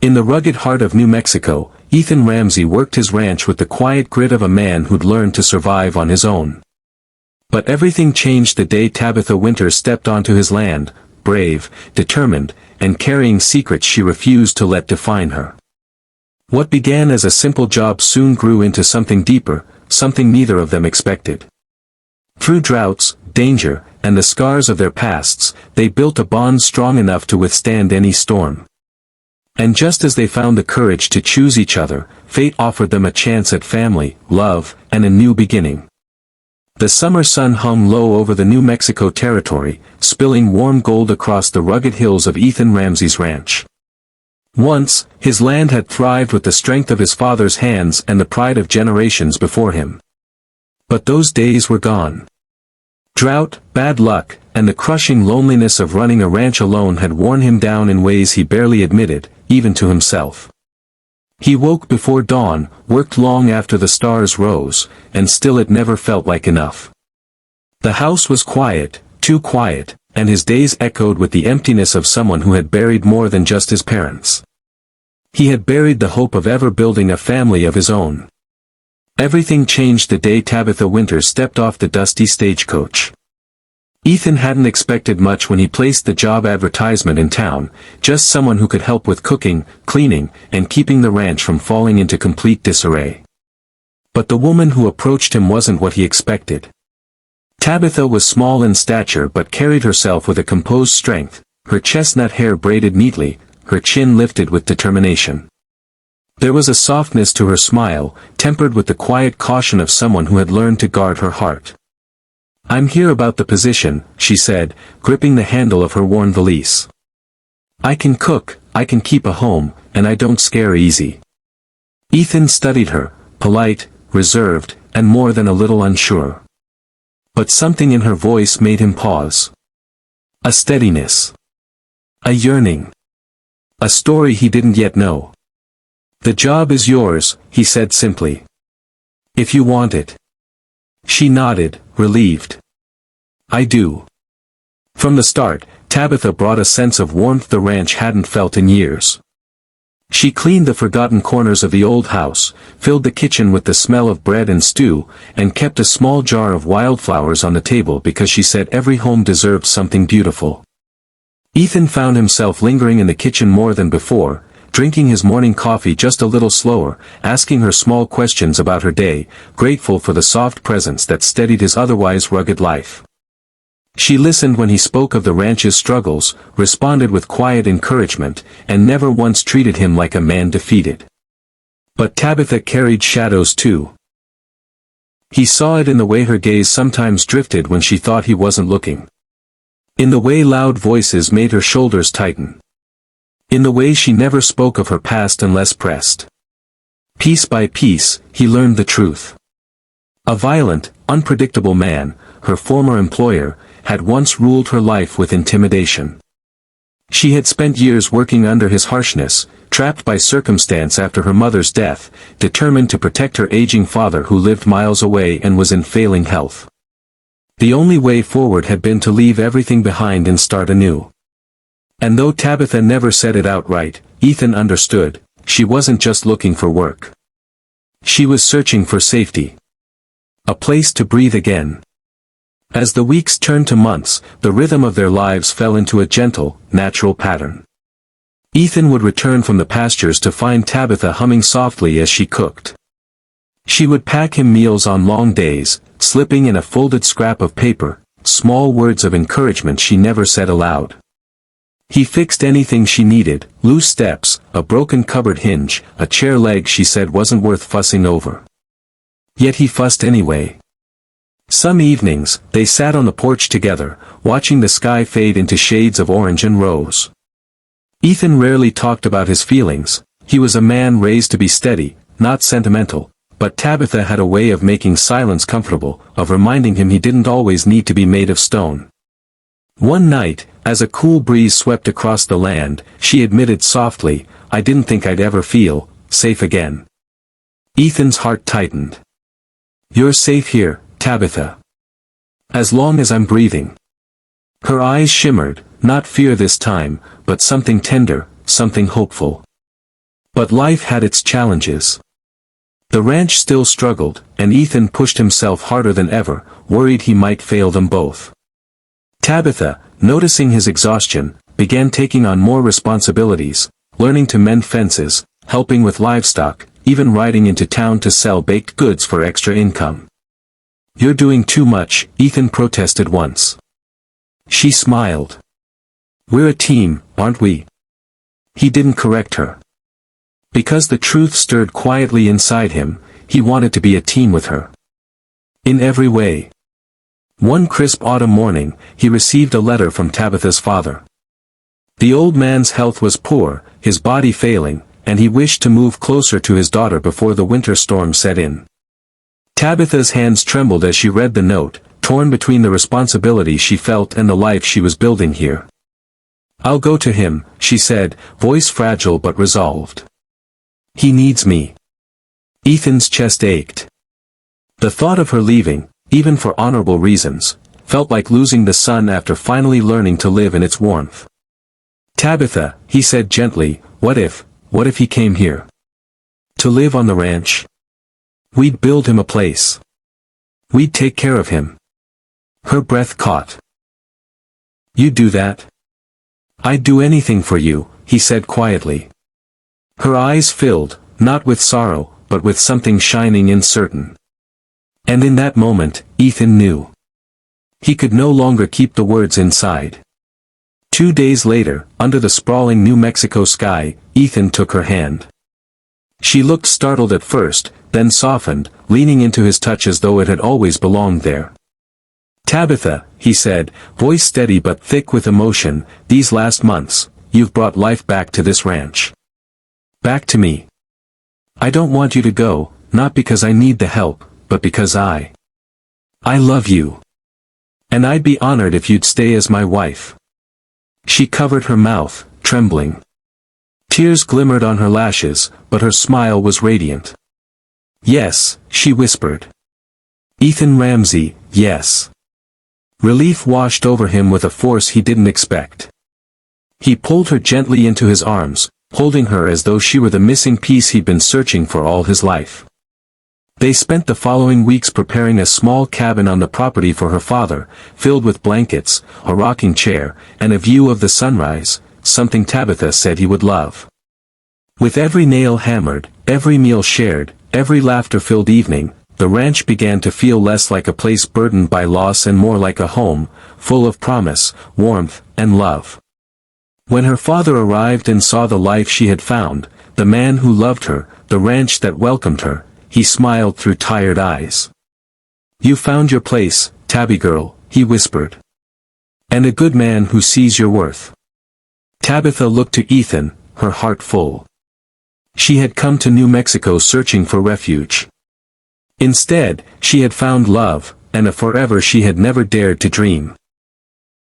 In the rugged heart of New Mexico, Ethan Ramsey worked his ranch with the quiet grit of a man who'd learned to survive on his own. But everything changed the day Tabitha Winters stepped onto his land, brave, determined, and carrying secrets she refused to let define her. What began as a simple job soon grew into something deeper, something neither of them expected. Through droughts, danger, and the scars of their pasts, they built a bond strong enough to withstand any storm. And just as they found the courage to choose each other, fate offered them a chance at family, love, and a new beginning. The summer sun hung low over the New Mexico territory, spilling warm gold across the rugged hills of Ethan Ramsey's ranch. Once, his land had thrived with the strength of his father's hands and the pride of generations before him. But those days were gone. Drought, bad luck, and the crushing loneliness of running a ranch alone had worn him down in ways he barely admitted, even to himself. He woke before dawn, worked long after the stars rose, and still it never felt like enough. The house was quiet, too quiet, and his days echoed with the emptiness of someone who had buried more than just his parents. He had buried the hope of ever building a family of his own. Everything changed the day Tabitha Winters stepped off the dusty stagecoach. Ethan hadn't expected much when he placed the job advertisement in town, just someone who could help with cooking, cleaning, and keeping the ranch from falling into complete disarray. But the woman who approached him wasn't what he expected. Tabitha was small in stature but carried herself with a composed strength, her chestnut hair braided neatly, her chin lifted with determination. There was a softness to her smile, tempered with the quiet caution of someone who had learned to guard her heart. "I'm here about the position," she said, gripping the handle of her worn valise. "I can cook, I can keep a home, and I don't scare easy." Ethan studied her, polite, reserved, and more than a little unsure. But something in her voice made him pause. A steadiness. A yearning. A story he didn't yet know. "The job is yours," he said simply. "If you want it." She nodded, relieved. "I do." From the start, Tabitha brought a sense of warmth the ranch hadn't felt in years. She cleaned the forgotten corners of the old house, filled the kitchen with the smell of bread and stew, and kept a small jar of wildflowers on the table because she said every home deserved something beautiful. Ethan found himself lingering in the kitchen more than before, drinking his morning coffee just a little slower, asking her small questions about her day, grateful for the soft presence that steadied his otherwise rugged life. She listened when he spoke of the ranch's struggles, responded with quiet encouragement, and never once treated him like a man defeated. But Tabitha carried shadows too. He saw it in the way her gaze sometimes drifted when she thought he wasn't looking. In the way loud voices made her shoulders tighten. In the way she never spoke of her past unless pressed. Piece by piece, he learned the truth. A violent, unpredictable man, her former employer, had once ruled her life with intimidation. She had spent years working under his harshness, trapped by circumstance after her mother's death, determined to protect her aging father who lived miles away and was in failing health. The only way forward had been to leave everything behind and start anew. And though Tabitha never said it outright, Ethan understood, she wasn't just looking for work. She was searching for safety. A place to breathe again. As the weeks turned to months, the rhythm of their lives fell into a gentle, natural pattern. Ethan would return from the pastures to find Tabitha humming softly as she cooked. She would pack him meals on long days, slipping in a folded scrap of paper, small words of encouragement she never said aloud. He fixed anything she needed, loose steps, a broken cupboard hinge, a chair leg she said wasn't worth fussing over. Yet he fussed anyway. Some evenings, they sat on the porch together, watching the sky fade into shades of orange and rose. Ethan rarely talked about his feelings. He was a man raised to be steady, not sentimental, but Tabitha had a way of making silence comfortable, of reminding him he didn't always need to be made of stone. One night, as a cool breeze swept across the land, she admitted softly, "I didn't think I'd ever feel safe again." Ethan's heart tightened. "You're safe here, Tabitha. As long as I'm breathing." Her eyes shimmered, not fear this time, but something tender, something hopeful. But life had its challenges. The ranch still struggled, and Ethan pushed himself harder than ever, worried he might fail them both. Tabitha, noticing his exhaustion, began taking on more responsibilities, learning to mend fences, helping with livestock, even riding into town to sell baked goods for extra income. "You're doing too much," Ethan protested once. She smiled. "We're a team, aren't we?" He didn't correct her. Because the truth stirred quietly inside him, he wanted to be a team with her. In every way. One crisp autumn morning, he received a letter from Tabitha's father. The old man's health was poor, his body failing, and he wished to move closer to his daughter before the winter storm set in. Tabitha's hands trembled as she read the note, torn between the responsibility she felt and the life she was building here. "I'll go to him," she said, voice fragile but resolved. "He needs me." Ethan's chest ached. The thought of her leaving, even for honorable reasons, felt like losing the sun after finally learning to live in its warmth. "Tabitha," he said gently, what if he came here? To live on the ranch? We'd build him a place. We'd take care of him." Her breath caught. "You'd do that?" "I'd do anything for you," he said quietly. Her eyes filled, not with sorrow, but with something shining and certain. And in that moment, Ethan knew. He could no longer keep the words inside. 2 days later, under the sprawling New Mexico sky, Ethan took her hand. She looked startled at first, then softened, leaning into his touch as though it had always belonged there. "Tabitha," he said, voice steady but thick with emotion, "these last months, you've brought life back to this ranch. Back to me. I don't want you to go, not because I need the help, but because I love you. And I'd be honored if you'd stay as my wife." She covered her mouth, trembling. Tears glimmered on her lashes, but her smile was radiant. "Yes," she whispered. "Ethan Ramsey, yes." Relief washed over him with a force he didn't expect. He pulled her gently into his arms, holding her as though she were the missing piece he'd been searching for all his life. They spent the following weeks preparing a small cabin on the property for her father, filled with blankets, a rocking chair, and a view of the sunrise, something Tabitha said he would love. With every nail hammered, every meal shared, every laughter-filled evening, the ranch began to feel less like a place burdened by loss and more like a home, full of promise, warmth, and love. When her father arrived and saw the life she had found, the man who loved her, the ranch that welcomed her, he smiled through tired eyes. "You found your place, Tabby girl," he whispered. "And a good man who sees your worth." Tabitha looked to Ethan, her heart full. She had come to New Mexico searching for refuge. Instead, she had found love, and a forever she had never dared to dream.